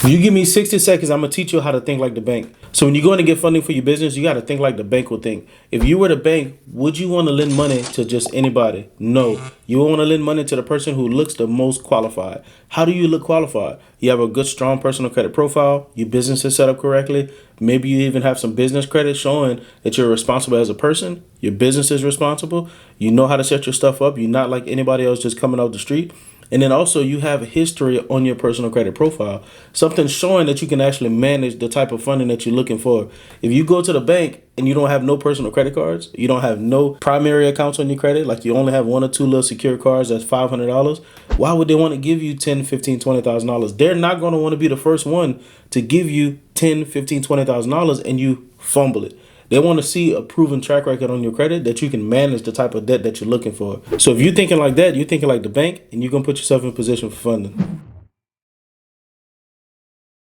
If you give me 60 seconds, I'm gonna teach you how to think like the bank. So when you go in to get funding for your business, you gotta think like the bank would think. If you were the bank, would you want to lend money to just anybody? No. You want to lend money to the person who looks the most qualified. How do you look qualified? You have a good, strong personal credit profile. Your business is set up correctly. Maybe you even have some business credit showing that you're responsible as a person. Your business is responsible. You know how to set your stuff up. You're not like anybody else just coming off the street. And then also you have history on your personal credit profile, something showing that you can actually manage the type of funding that you're looking for. If you go to the bank and you don't have no personal credit cards, you don't have no primary accounts on your credit, like you only have one or two little secure cards that's $500, why would they want to give you $10, $15, $20,000? They're not going to want to be the first one to give you $10, $15, $20,000 and you fumble it. They want to see a proven track record on your credit that you can manage the type of debt that you're looking for. So if you're thinking like that, you're thinking like the bank, and you're going to put yourself in position for funding.